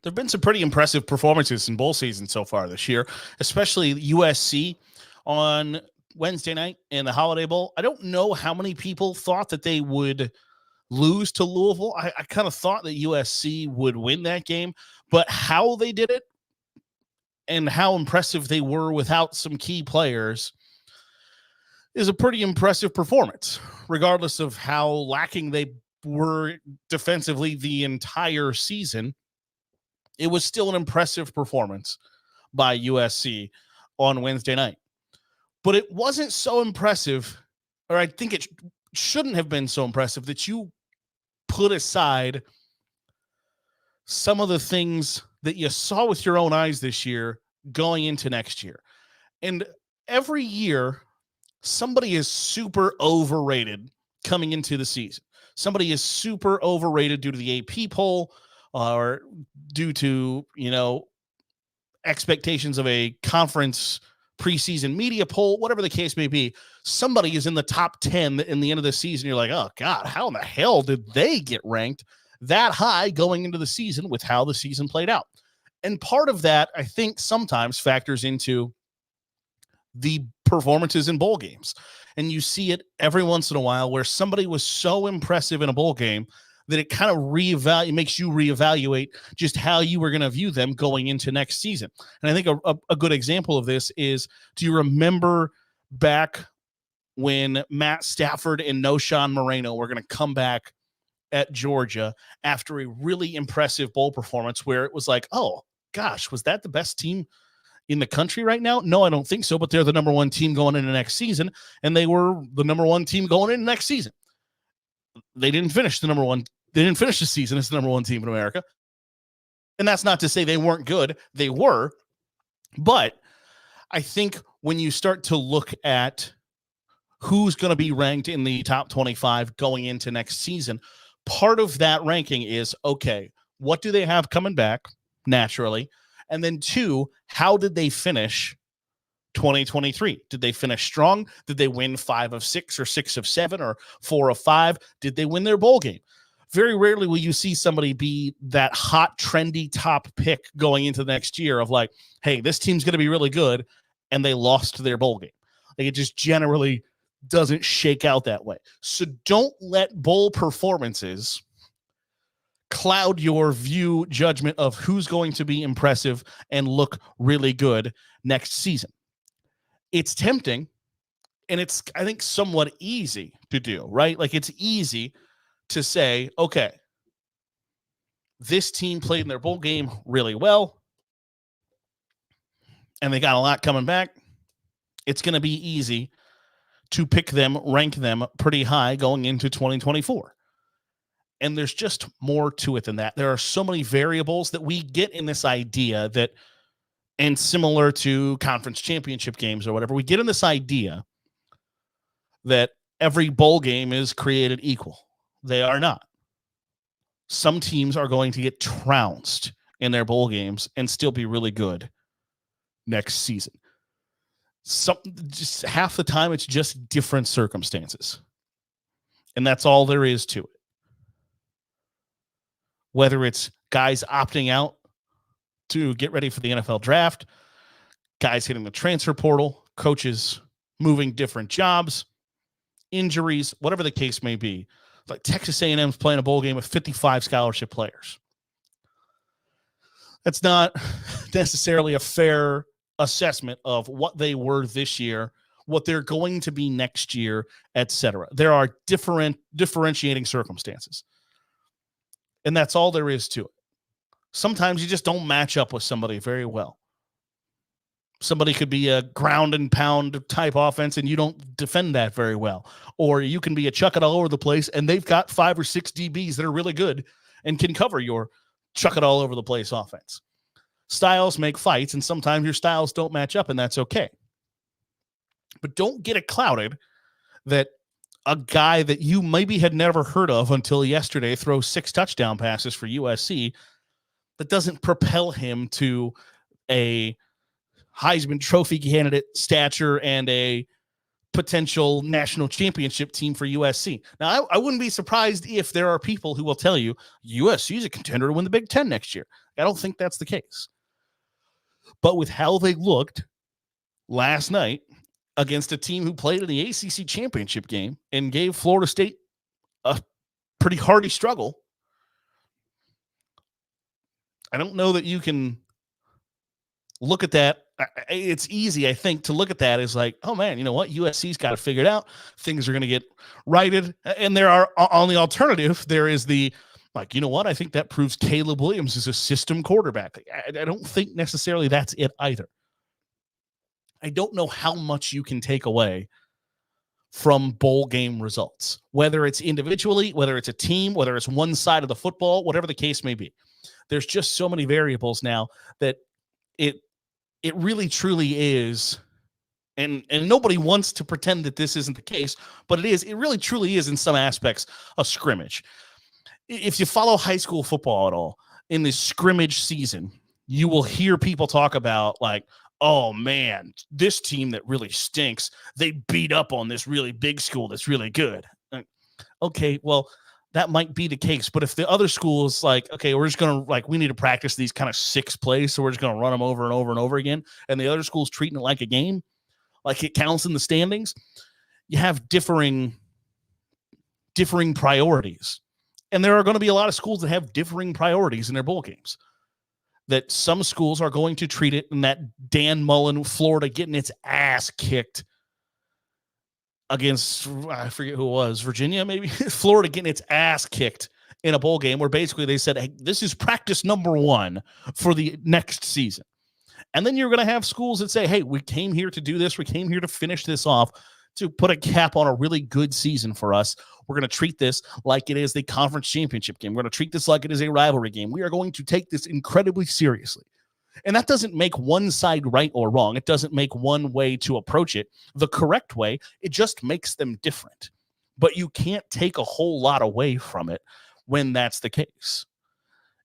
There have been some pretty impressive performances in bowl season so far this year, especially USC on Wednesday night in the Holiday Bowl. I don't know how many people thought that they would lose to Louisville. I kind of thought that USC would win that game, but how they did it and how impressive they were without some key players is a pretty impressive performance, regardless of how lacking they were defensively the entire season. It was still an impressive performance by USC on Wednesday night. But it wasn't so impressive, or I think it shouldn't have been so impressive, that you put aside some of the things that you saw with your own eyes this year going into next year. And every year, somebody is super overrated coming into the season. Somebody is super overrated due to the AP poll, or due to, expectations of a conference preseason media poll, whatever the case may be. Somebody is in the top 10 in the end of the season. You're like, oh God, how in the hell did they get ranked that high going into the season with how the season played out? And part of that, I think, sometimes factors into the performances in bowl games. And you see it every once in a while where somebody was so impressive in a bowl game that it kind of makes you reevaluate just how you were going to view them going into next season. And I think a good example of this is, do you remember back when Matt Stafford and Noshawn Moreno were going to come back at Georgia after a really impressive bowl performance where it was like, oh gosh, was that the best team in the country right now? No, I don't think so, but they're the number one team going into next season, and they were the number one team going into next season. They didn't finish the number one. They didn't finish the season as the number one team in America. And that's not to say they weren't good. They were. But I think when you start to look at who's going to be ranked in the top 25 going into next season, part of that ranking is, okay, what do they have coming back naturally? And then two, how did they finish 2023? Did they finish strong? Did they win 5 of 6 or 6 of 7 or 4 of 5? Did they win their bowl game? Very rarely will you see somebody be that hot, trendy top pick going into the next year of like, hey, this team's going to be really good, and they lost their bowl game. Like, it just generally doesn't shake out that way. So don't let bowl performances cloud your judgment of who's going to be impressive and look really good next season. It's tempting, and it's, I think, somewhat easy to do, right? Like, it's easy to say, okay, this team played in their bowl game really well, and they got a lot coming back. It's going to be easy to pick them, rank them pretty high going into 2024. And there's just more to it than that. There are so many variables that we get in this idea that, and similar to conference championship games or whatever, we get in this idea that every bowl game is created equal. They are not. Some teams are going to get trounced in their bowl games and still be really good next season. Just half the time, it's just different circumstances. And that's all there is to it. Whether it's guys opting out to get ready for the NFL draft, guys hitting the transfer portal, coaches moving different jobs, injuries, whatever the case may be. Like Texas A&M's playing a bowl game with 55 scholarship players. That's not necessarily a fair assessment of what they were this year, what they're going to be next year, etc. There are differentiating circumstances. And that's all there is to it. Sometimes you just don't match up with somebody very well. Somebody could be a ground and pound type offense and you don't defend that very well. Or you can be a chuck it all over the place and they've got 5 or 6 DBs that are really good and can cover your chuck it all over the place offense. Styles make fights, and sometimes your styles don't match up, and that's okay. But don't get it clouded that a guy that you maybe had never heard of until yesterday throws 6 touchdown passes for USC. That doesn't propel him to a Heisman Trophy candidate stature and a potential national championship team for USC. Now, I wouldn't be surprised if there are people who will tell you USC is a contender to win the Big Ten next year. I don't think that's the case. But with how they looked last night against a team who played in the ACC championship game and gave Florida State a pretty hearty struggle, I don't know that you can look at that. It's easy, I think, to look at that as like, oh man, you know what? USC's got it figured out. Things are going to get righted. And there are, on the alternative, there is the, like, you know what? I think that proves Caleb Williams is a system quarterback. I don't think necessarily that's it either. I don't know how much you can take away from bowl game results, whether it's individually, whether it's a team, whether it's one side of the football, whatever the case may be. There's just so many variables now that it really truly is, and nobody wants to pretend that this isn't the case, but it really truly is in some aspects a scrimmage. If you follow high school football at all, in this scrimmage season, you will hear people talk about like, oh man, this team that really stinks, they beat up on this really big school that's really good. Okay, well, that might be the case, but if the other school is like, okay, we're just going to, like, we need to practice these kind of 6 plays, so we're just going to run them over and over and over again, and the other school's treating it like a game, like it counts in the standings, you have differing priorities. And there are going to be a lot of schools that have differing priorities in their bowl games. That some schools are going to treat it in that Dan Mullen, Florida, getting its ass kicked against, I forget who it was, Virginia maybe? Florida getting its ass kicked in a bowl game where basically they said, hey, this is practice number 1 for the next season. And then you're going to have schools that say, hey, we came here to do this. We came here to finish this off, to put a cap on a really good season for us. We're going to treat this like it is the conference championship game. We're going to treat this like it is a rivalry game. We are going to take this incredibly seriously. And that doesn't make one side right or wrong. It doesn't make one way to approach it the correct way. It just makes them different. But you can't take a whole lot away from it when that's the case.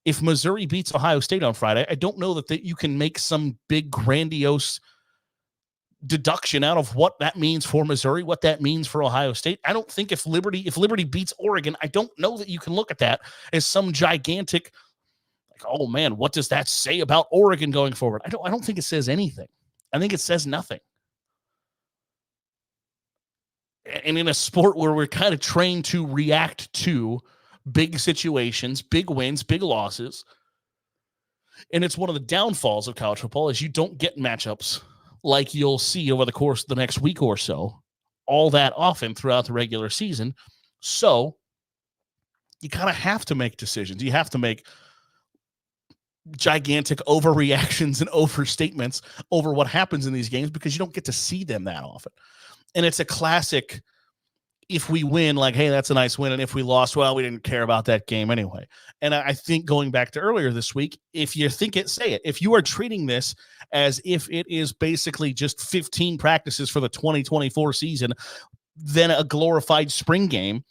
If Missouri beats Ohio State on Friday, I don't know that you can make some big grandiose deduction out of what that means for Missouri, what that means for Ohio State. I don't think if Liberty beats Oregon, I don't know that you can look at that as some gigantic, like, oh man, what does that say about Oregon going forward? I don't think it says anything. I think it says nothing. And in a sport where we're kind of trained to react to big situations, big wins, big losses, and it's one of the downfalls of college football is you don't get matchups like you'll see over the course of the next week or so, all that often throughout the regular season. So you kind of have to make decisions. You have to make gigantic overreactions and overstatements over what happens in these games because you don't get to see them that often. And it's a classic, if we win, like, hey, that's a nice win. And if we lost, well, we didn't care about that game anyway. And I think going back to earlier this week, if you think it, say it. If you are treating this as if it is basically just 15 practices for the 2024 season, then a glorified spring game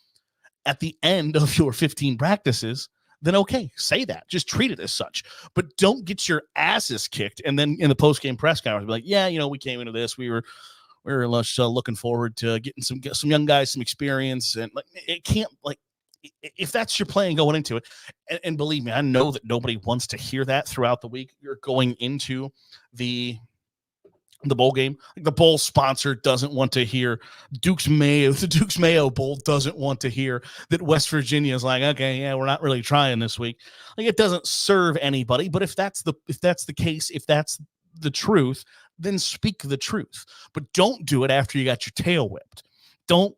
at the end of your 15 practices, then okay, say that. Just treat it as such. But don't get your asses kicked. And then in the post-game press conference, be like, yeah, you know, we came into this, we were looking forward to getting some young guys some experience, and like it can't, like, if that's your plan going into it, and believe me, I know that nobody wants to hear that throughout the week. You're going into the bowl game. Like, the bowl sponsor doesn't want to hear Duke's Mayo. The Duke's Mayo Bowl doesn't want to hear that West Virginia is like, okay, yeah, we're not really trying this week. Like, it doesn't serve anybody. But if that's the case, if that's the truth, then speak the truth. But don't do it after you got your tail whipped. Don't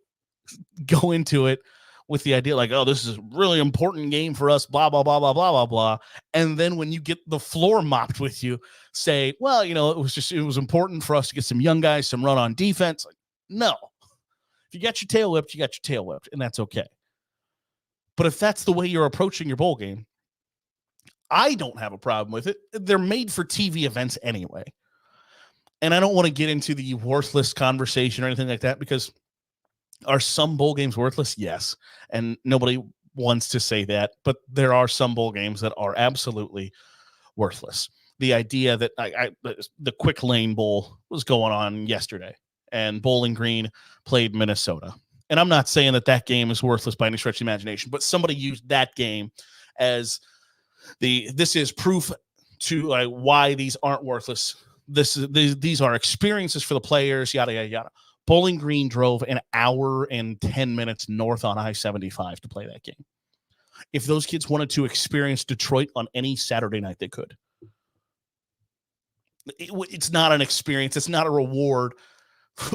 go into it with the idea like, oh, this is a really important game for us, blah, blah, blah, blah, blah, blah, blah. And then when you get the floor mopped with you, say, well, you know, it was important for us to get some young guys, some run on defense. Like, no. If you got your tail whipped, you got your tail whipped, and that's okay. But if that's the way you're approaching your bowl game, I don't have a problem with it. They're made for TV events anyway. And I don't want to get into the worthless conversation or anything like that, because are some bowl games worthless? Yes. And nobody wants to say that, but there are some bowl games that are absolutely worthless. The idea that the Quick Lane Bowl was going on yesterday, and Bowling Green played Minnesota. And I'm not saying that that game is worthless by any stretch of the imagination, but somebody used that game as this is proof to why these aren't worthless. These are experiences for the players, yada, yada, yada. Bowling Green drove an hour and 10 minutes north on I-75 to play that game. If those kids wanted to experience Detroit on any Saturday night, they could. It's not an experience. It's not a reward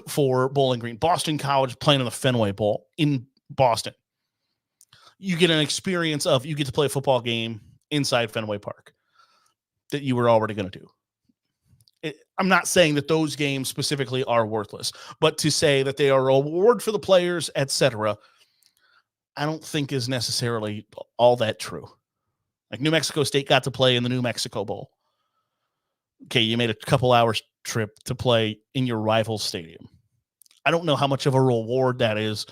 for Bowling Green. Boston College playing in the Fenway Bowl in Boston. You get an experience of, you get to play a football game inside Fenway Park that you were already going to do. I'm not saying that those games specifically are worthless, but to say that they are a reward for the players, etc., I don't think is necessarily all that true. Like New Mexico State got to play in the New Mexico Bowl. Okay, you made a couple hours trip to play in your rival stadium. I don't know how much of a reward that is.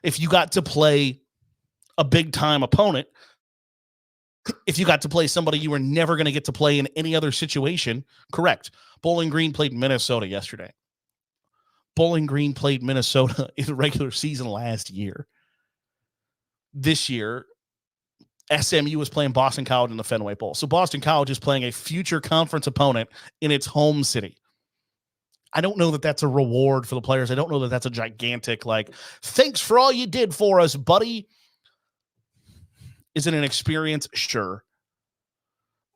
If you got to play a big-time opponent, if you got to play somebody you were never going to get to play in any other situation, correct. Bowling Green played Minnesota yesterday. Bowling Green played Minnesota in the regular season last year. This year, SMU was playing Boston College in the Fenway Bowl. So Boston College is playing a future conference opponent in its home city. I don't know that that's a reward for the players. I don't know that that's a gigantic, thanks for all you did for us, buddy. Is it an experience? Sure.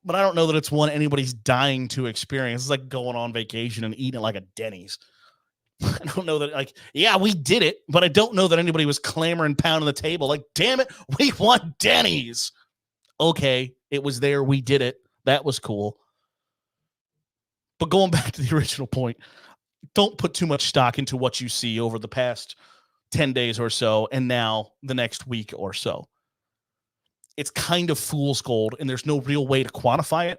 But I don't know that it's one anybody's dying to experience. It's like going on vacation and eating like a Denny's. I don't know that, yeah, we did it, but I don't know that anybody was clamoring, pounding the table. Like, damn it, we want Denny's. Okay, it was there. We did it. That was cool. But going back to the original point, don't put too much stock into what you see over the past 10 days or so and now the next week or so. It's kind of fool's gold, and there's no real way to quantify it.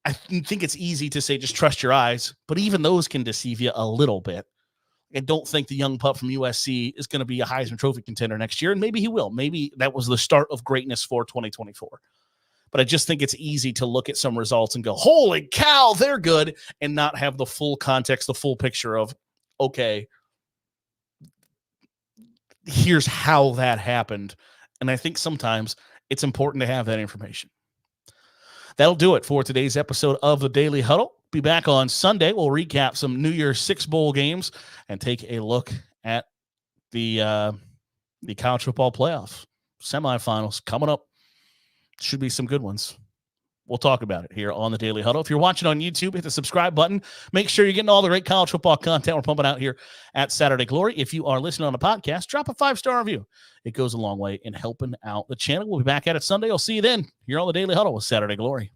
I think it's easy to say just trust your eyes, but even those can deceive you a little bit. I don't think the young pup from USC is going to be a Heisman Trophy contender next year, and maybe he will. Maybe that was the start of greatness for 2024. But I just think it's easy to look at some results and go, holy cow, they're good, and not have the full context, the full picture of, okay, here's how that happened. And I think sometimes it's important to have that information. That'll do it for today's episode of the Daily Huddle. Be back on Sunday. We'll recap some New Year's 6 bowl games and take a look at the college football playoff semifinals coming up. Should be some good ones. We'll talk about it here on the Daily Huddle. If you're watching on YouTube, hit the subscribe button. Make sure you're getting all the great college football content we're pumping out here at Saturday Glory. If you are listening on a podcast, drop a 5-star review. It goes a long way in helping out the channel. We'll be back at it Sunday. I'll see you then here on the Daily Huddle with Saturday Glory.